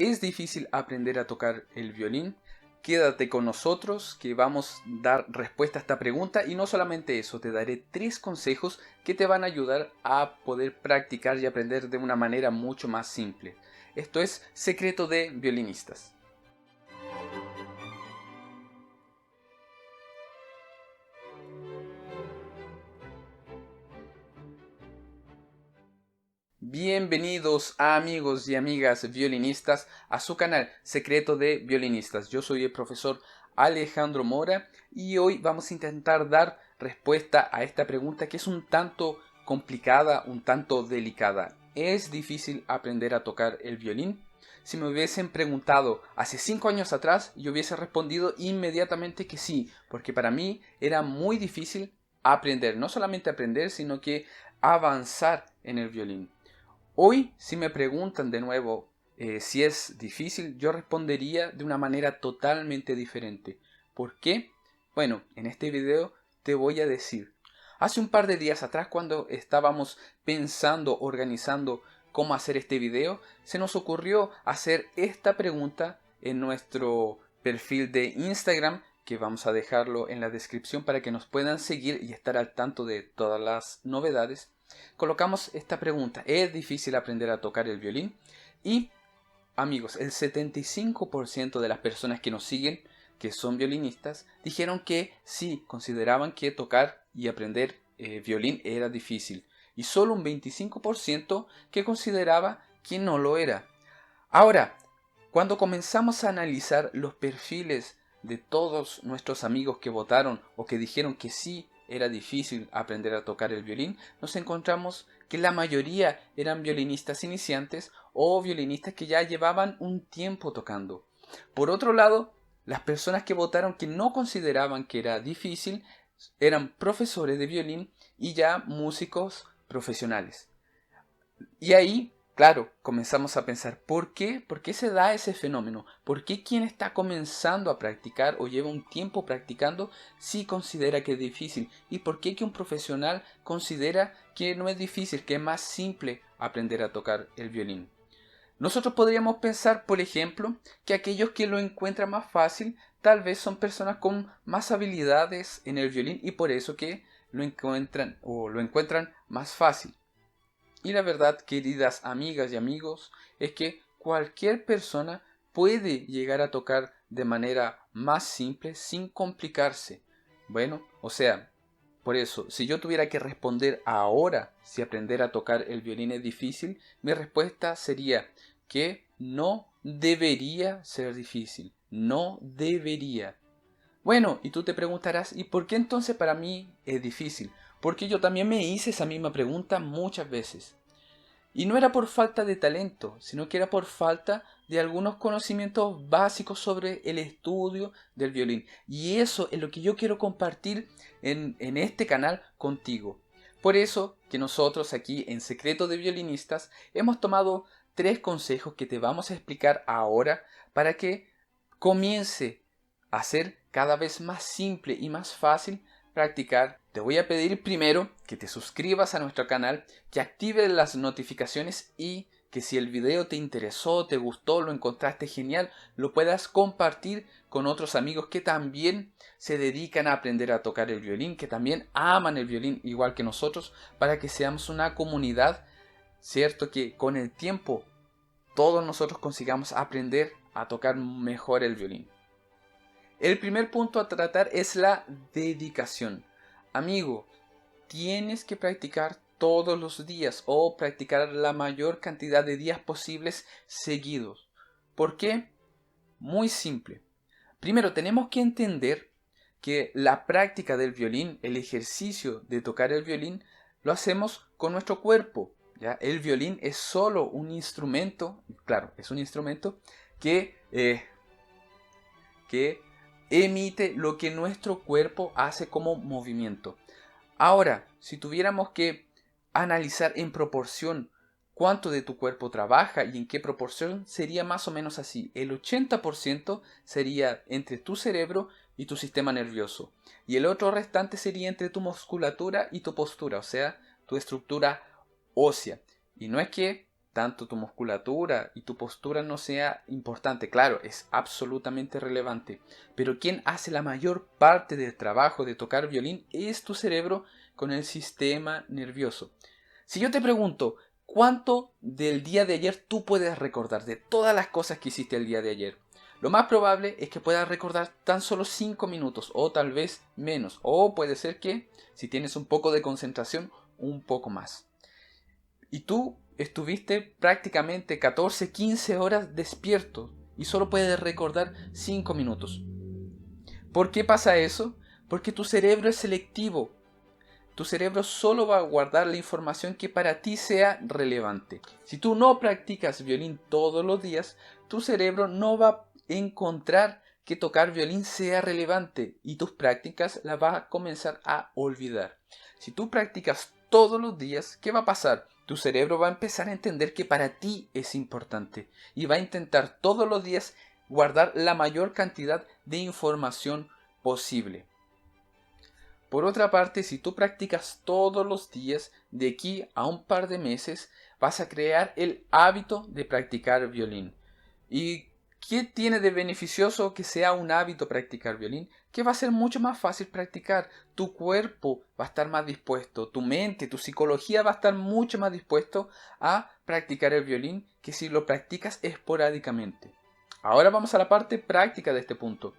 ¿Es difícil aprender a tocar el violín? Quédate con nosotros que vamos a dar respuesta a esta pregunta y no solamente eso, te daré 3 consejos que te van a ayudar a poder practicar y aprender de una manera mucho más simple. Esto es Secreto de Violinistas. Bienvenidos amigos y amigas violinistas a su canal Secreto de Violinistas. Yo soy el profesor Alejandro Mora y hoy vamos a intentar dar respuesta a esta pregunta que es un tanto complicada, un tanto delicada. ¿Es difícil aprender a tocar el violín? Si me hubiesen preguntado hace 5 años atrás, yo hubiese respondido inmediatamente que sí, porque para mí era muy difícil aprender, no solamente aprender, sino que avanzar en el violín. Hoy, si me preguntan de nuevo si es difícil, yo respondería de una manera totalmente diferente. ¿Por qué? Bueno, en este video te voy a decir. Hace un par de días atrás, cuando estábamos pensando, organizando cómo hacer este video, se nos ocurrió hacer esta pregunta en nuestro perfil de Instagram, que vamos a dejarlo en la descripción para que nos puedan seguir y estar al tanto de todas las novedades. Colocamos esta pregunta: ¿es difícil aprender a tocar el violín? Y amigos, el 75% de las personas que nos siguen, que son violinistas, dijeron que sí, consideraban que tocar y aprender violín era difícil. Y solo un 25% que consideraba que no lo era. Ahora, cuando comenzamos a analizar los perfiles de todos nuestros amigos que votaron o que dijeron que sí era difícil aprender a tocar el violín, nos encontramos que la mayoría eran violinistas iniciantes o violinistas que ya llevaban un tiempo tocando. Por otro lado, las personas que votaron que no consideraban que era difícil eran profesores de violín y ya músicos profesionales. Y ahí, claro, comenzamos a pensar, ¿por qué? ¿Por qué se da ese fenómeno? ¿Por qué quien está comenzando a practicar o lleva un tiempo practicando sí considera que es difícil? ¿Y por qué que un profesional considera que no es difícil, que es más simple aprender a tocar el violín? Nosotros podríamos pensar, por ejemplo, que aquellos que lo encuentran más fácil tal vez son personas con más habilidades en el violín y por eso que lo encuentran más fácil. Y la verdad, queridas amigas y amigos, es que cualquier persona puede llegar a tocar de manera más simple sin complicarse. Bueno, o sea, por eso, si yo tuviera que responder ahora si aprender a tocar el violín es difícil, mi respuesta sería que no debería ser difícil. No debería. Bueno, y tú te preguntarás, ¿y por qué entonces para mí es difícil? Porque yo también me hice esa misma pregunta muchas veces. Y no era por falta de talento, sino que era por falta de algunos conocimientos básicos sobre el estudio del violín. Y eso es lo que yo quiero compartir en este canal contigo. Por eso que nosotros aquí en Secreto de Violinistas hemos tomado 3 consejos que te vamos a explicar ahora para que comience a ser cada vez más simple y más fácil practicar. Te voy a pedir primero que te suscribas a nuestro canal, que actives las notificaciones y que si el video te interesó, te gustó, lo encontraste genial, lo puedas compartir con otros amigos que también se dedican a aprender a tocar el violín, que también aman el violín igual que nosotros, para que seamos una comunidad, cierto que con el tiempo todos nosotros consigamos aprender a tocar mejor el violín. El primer punto a tratar es la dedicación. Amigo, tienes que practicar todos los días o practicar la mayor cantidad de días posibles seguidos. ¿Por qué? Muy simple. Primero, tenemos que entender que la práctica del violín, el ejercicio de tocar el violín, lo hacemos con nuestro cuerpo. ¿Ya? El violín es solo un instrumento, claro, es un instrumento que emite lo que nuestro cuerpo hace como movimiento. Ahora, si tuviéramos que analizar en proporción cuánto de tu cuerpo trabaja y en qué proporción, sería más o menos así. El 80% sería entre tu cerebro y tu sistema nervioso. Y el otro restante sería entre tu musculatura y tu postura, o sea, tu estructura ósea. Y no es que tanto tu musculatura y tu postura no sea importante. Claro, es absolutamente relevante, pero quien hace la mayor parte del trabajo de tocar violín es tu cerebro con el sistema nervioso. Si yo te pregunto, ¿cuánto del día de ayer tú puedes recordar de todas las cosas que hiciste el día de ayer? Lo más probable es que puedas recordar tan solo 5 minutos o tal vez menos. O puede ser que, si tienes un poco de concentración, un poco más. Y tú estuviste prácticamente 14, 15 horas despierto y solo puedes recordar 5 minutos. ¿Por qué pasa eso? Porque tu cerebro es selectivo. Tu cerebro solo va a guardar la información que para ti sea relevante. Si tú no practicas violín todos los días, tu cerebro no va a encontrar que tocar violín sea relevante y tus prácticas las vas a comenzar a olvidar. Si tú practicas todos los días, ¿qué va a pasar? Tu cerebro va a empezar a entender que para ti es importante y va a intentar todos los días guardar la mayor cantidad de información posible. Por otra parte, si tú practicas todos los días, de aquí a un par de meses, vas a crear el hábito de practicar violín. ¿Y qué tiene de beneficioso que sea un hábito practicar violín? Que va a ser mucho más fácil practicar. Tu cuerpo va a estar más dispuesto, tu mente, tu psicología va a estar mucho más dispuesto a practicar el violín que si lo practicas esporádicamente. Ahora vamos a la parte práctica de este punto.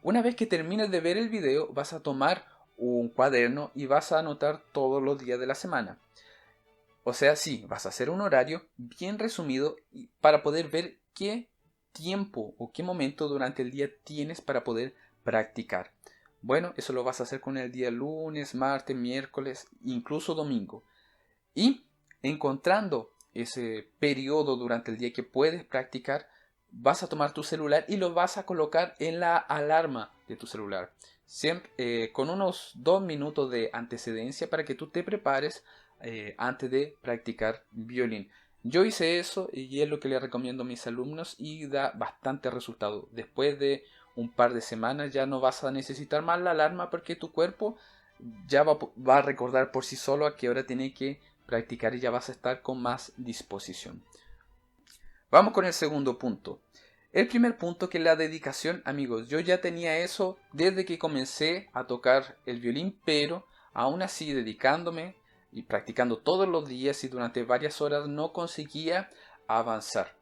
Una vez que termines de ver el video, vas a tomar un cuaderno y vas a anotar todos los días de la semana. O sea, sí, vas a hacer un horario bien resumido para poder ver qué tiempo o qué momento durante el día tienes para poder practicar. Bueno, eso lo vas a hacer con el día lunes, martes, miércoles, incluso domingo. Y encontrando ese periodo durante el día que puedes practicar, vas a tomar tu celular y lo vas a colocar en la alarma de tu celular. Siempre, con unos 2 minutos de antecedencia para que tú te prepares antes de practicar violín. Yo hice eso y es lo que le recomiendo a mis alumnos y da bastante resultado. Después de un par de semanas ya no vas a necesitar más la alarma porque tu cuerpo ya va a recordar por sí solo a qué hora tiene que practicar y ya vas a estar con más disposición. Vamos con el segundo punto. El primer punto, que es la dedicación. Amigos, yo ya tenía eso desde que comencé a tocar el violín, pero aún así dedicándome y practicando todos los días y durante varias horas no conseguía avanzar,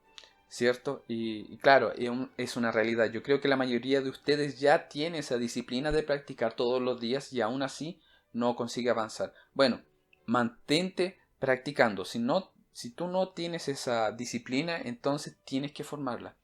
¿cierto? Y claro, es una realidad. Yo creo que la mayoría de ustedes ya tiene esa disciplina de practicar todos los días y aún así no consigue avanzar. Bueno, mantente practicando. Si tú no tienes esa disciplina, entonces tienes que formarla.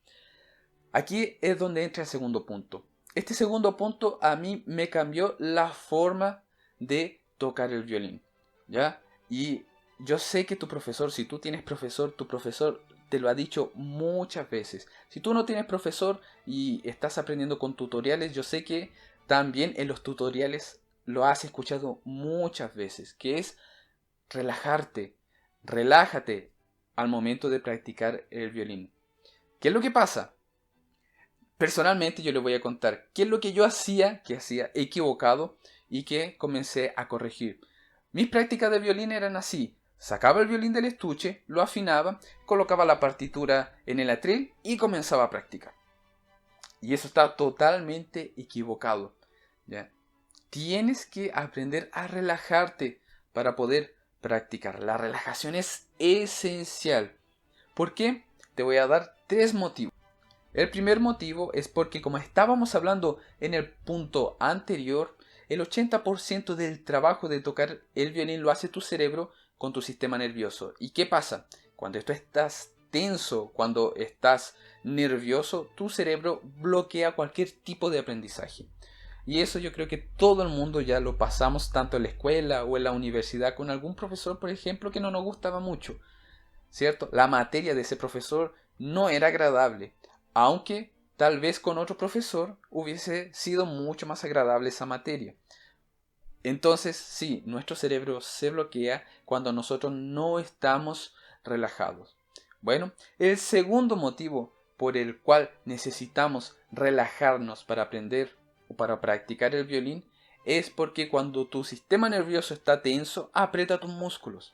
Aquí es donde entra el segundo punto. Este segundo punto a mí me cambió la forma de tocar el violín, ¿ya? Y yo sé que tu profesor, si tú tienes profesor, tu profesor te lo ha dicho muchas veces. Si tú no tienes profesor y estás aprendiendo con tutoriales, yo sé que también en los tutoriales lo has escuchado muchas veces, que es relajarte, relájate al momento de practicar el violín. ¿Qué es lo que pasa? Personalmente yo les voy a contar qué es lo que yo hacía, que hacía equivocado y que comencé a corregir. Mis prácticas de violín eran así. Sacaba el violín del estuche, lo afinaba, colocaba la partitura en el atril y comenzaba a practicar. Y eso está totalmente equivocado, ¿ya? Tienes que aprender a relajarte para poder practicar. La relajación es esencial. ¿Por qué? Te voy a dar 3 motivos. El primer motivo es porque, como estábamos hablando en el punto anterior, el 80% del trabajo de tocar el violín lo hace tu cerebro con tu sistema nervioso. ¿Y qué pasa? Cuando tú estás tenso, cuando estás nervioso, tu cerebro bloquea cualquier tipo de aprendizaje. Y eso yo creo que todo el mundo ya lo pasamos tanto en la escuela o en la universidad con algún profesor, por ejemplo, que no nos gustaba mucho, ¿cierto? La materia de ese profesor no era agradable, aunque tal vez con otro profesor hubiese sido mucho más agradable esa materia. Entonces, sí, nuestro cerebro se bloquea cuando nosotros no estamos relajados. Bueno, el segundo motivo por el cual necesitamos relajarnos para aprender o para practicar el violín es porque cuando tu sistema nervioso está tenso, aprieta tus músculos.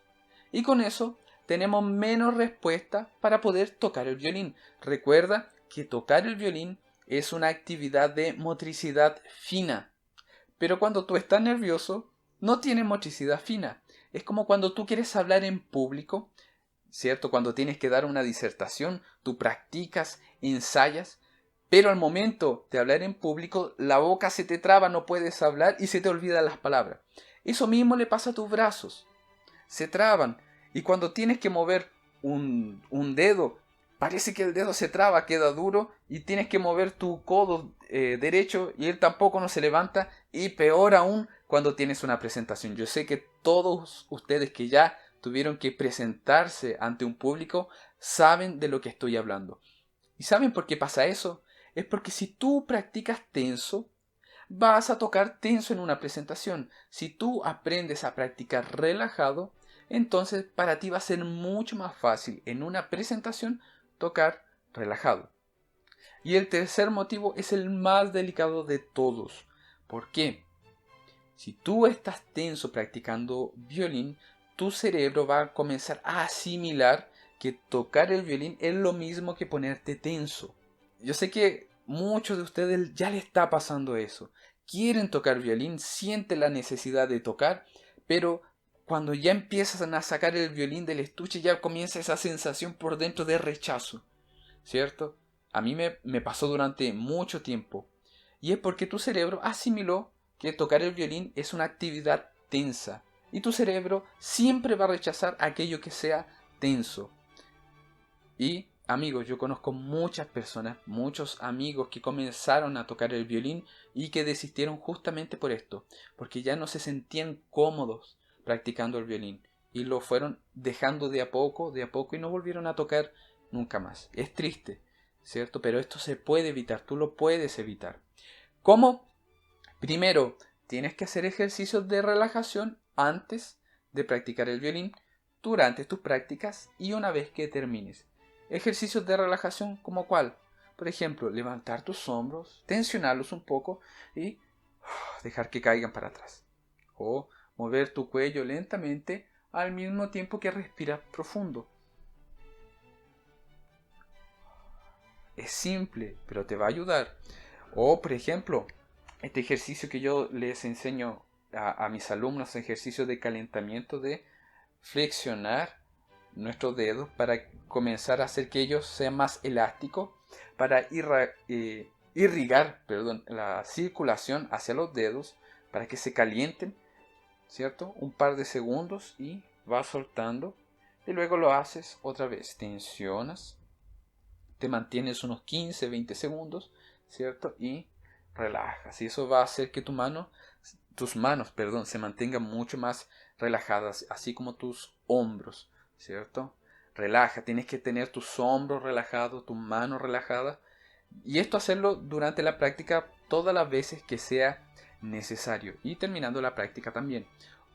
Y con eso tenemos menos respuesta para poder tocar el violín. Recuerda que tocar el violín es una actividad de motricidad fina. Pero cuando tú estás nervioso, no tienes motricidad fina. Es como cuando tú quieres hablar en público, ¿cierto? Cuando tienes que dar una disertación, tú practicas, ensayas, pero al momento de hablar en público, la boca se te traba, no puedes hablar y se te olvidan las palabras. Eso mismo le pasa a tus brazos. Se traban. Y cuando tienes que mover un dedo, parece que el dedo se traba, queda duro y tienes que mover tu codo derecho y él tampoco no se levanta. Y peor aún cuando tienes una presentación. Yo sé que todos ustedes que ya tuvieron que presentarse ante un público saben de lo que estoy hablando. ¿Y saben por qué pasa eso? Es porque si tú practicas tenso, vas a tocar tenso en una presentación. Si tú aprendes a practicar relajado, entonces para ti va a ser mucho más fácil en una presentación tocar relajado. Y el tercer motivo es el más delicado de todos. ¿Por qué? Si tú estás tenso practicando violín, tu cerebro va a comenzar a asimilar que tocar el violín es lo mismo que ponerte tenso. Yo sé que muchos de ustedes ya les está pasando eso. Quieren tocar violín, sienten la necesidad de tocar, pero cuando ya empiezan a sacar el violín del estuche ya comienza esa sensación por dentro de rechazo, ¿cierto? A mí me pasó durante mucho tiempo. Y es porque tu cerebro asimiló que tocar el violín es una actividad tensa. Y tu cerebro siempre va a rechazar aquello que sea tenso. Y amigos, yo conozco muchas personas, muchos amigos que comenzaron a tocar el violín y que desistieron justamente por esto, porque ya no se sentían cómodos practicando el violín y lo fueron dejando de a poco y no volvieron a tocar nunca más. Es triste, ¿cierto? Pero esto se puede evitar, tú lo puedes evitar. ¿Cómo? Primero, tienes que hacer ejercicios de relajación antes de practicar el violín, durante tus prácticas y una vez que termines. Ejercicios de relajación como cuál. Por ejemplo, levantar tus hombros, tensionarlos un poco y dejar que caigan para atrás. O mover tu cuello lentamente al mismo tiempo que respiras profundo. Es simple, pero te va a ayudar. O, por ejemplo, este ejercicio que yo les enseño a mis alumnos, ejercicio de calentamiento de flexionar nuestros dedos para comenzar a hacer que ellos sean más elásticos, para irrigar la circulación hacia los dedos, para que se calienten, ¿cierto? Un par de segundos y vas soltando y luego lo haces otra vez, tensionas, te mantienes unos 15, 20 segundos, ¿cierto? Y relajas. Y eso va a hacer que tus manos, se mantengan mucho más relajadas, así como tus hombros, ¿cierto? Relaja, tienes que tener tus hombros relajados, tus manos relajadas. Y esto hacerlo durante la práctica todas las veces que sea necesario. Y terminando la práctica también.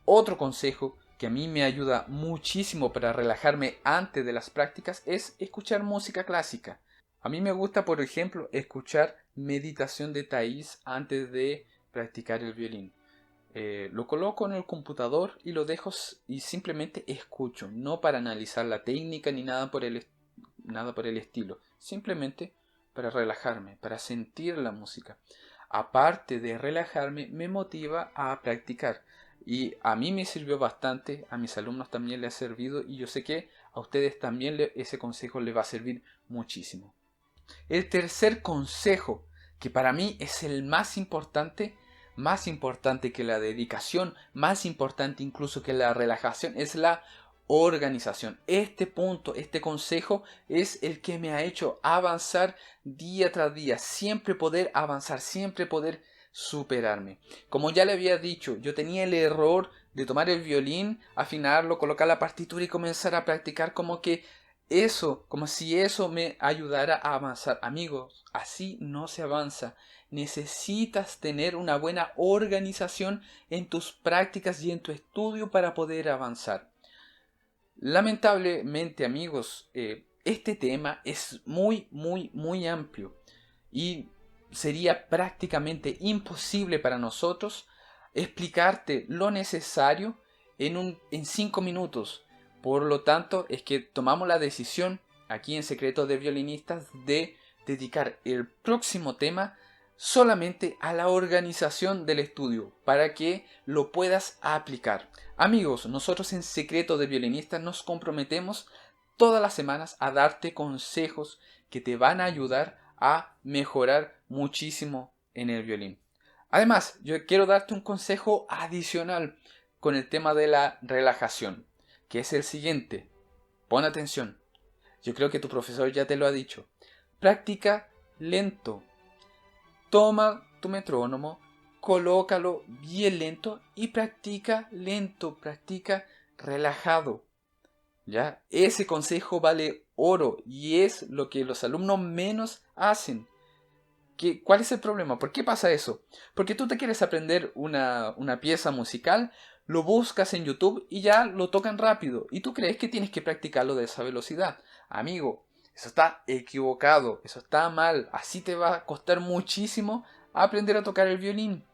Otro consejo que a mí me ayuda muchísimo para relajarme antes de las prácticas es escuchar música clásica. A mí me gusta, por ejemplo, escuchar meditación de Thais antes de practicar el violín. Lo coloco en el computador y lo dejo y simplemente escucho, no para analizar la técnica ni nada por el estilo, simplemente para relajarme, para sentir la música. Aparte de relajarme, me motiva a practicar. Y a mí me sirvió bastante, a mis alumnos también les ha servido y yo sé que a ustedes también ese consejo les va a servir muchísimo. El tercer consejo, que para mí es el más importante que la dedicación, más importante incluso que la relajación, es la organización. Este punto, este consejo es el que me ha hecho avanzar día tras día, siempre poder avanzar, siempre poder superarme. Como ya le había dicho, yo tenía el error de tomar el violín, afinarlo, colocar la partitura y comenzar a practicar como si eso me ayudara a avanzar. Amigos, así no se avanza. Necesitas tener una buena organización en tus prácticas y en tu estudio para poder avanzar. Lamentablemente, amigos, este tema es muy, muy, muy amplio y sería prácticamente imposible para nosotros explicarte lo necesario en 5 minutos. Por lo tanto, es que tomamos la decisión aquí en Secretos de Violinistas de dedicar el próximo tema solamente a la organización del estudio para que lo puedas aplicar. Amigos, nosotros en Secretos de Violinistas nos comprometemos todas las semanas a darte consejos que te van a ayudar a mejorar muchísimo en el violín. Además, yo quiero darte un consejo adicional con el tema de la relajación, que es el siguiente. Pon atención. Yo creo que tu profesor ya te lo ha dicho. Practica lento. Toma tu metrónomo, colócalo bien lento y practica lento, practica relajado. ¿Ya? Ese consejo vale oro y es lo que los alumnos menos hacen. ¿Cuál es el problema? ¿Por qué pasa eso? Porque tú te quieres aprender una pieza musical, lo buscas en YouTube y ya lo tocan rápido. Y tú crees que tienes que practicarlo de esa velocidad. Amigo, eso está equivocado, eso está mal. Así te va a costar muchísimo aprender a tocar el violín.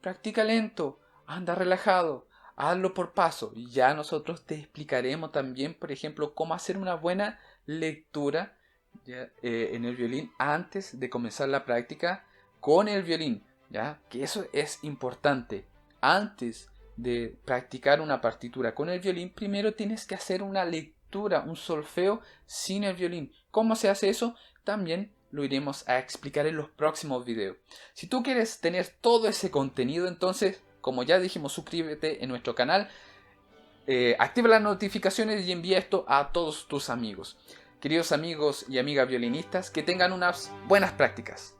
Practica lento, anda relajado, hazlo por paso. Y ya nosotros te explicaremos también, por ejemplo, cómo hacer una buena lectura ¿ya? En el violín antes de comenzar la práctica con el violín, ¿ya? Que eso es importante. Antes de practicar una partitura con el violín, primero tienes que hacer una lectura, un solfeo sin el violín. ¿Cómo se hace eso? También lo iremos a explicar en los próximos videos. Si tú quieres tener todo ese contenido, entonces, como ya dijimos, suscríbete en nuestro canal, activa las notificaciones y envía esto a todos tus amigos. Queridos amigos y amigas violinistas, que tengan unas buenas prácticas.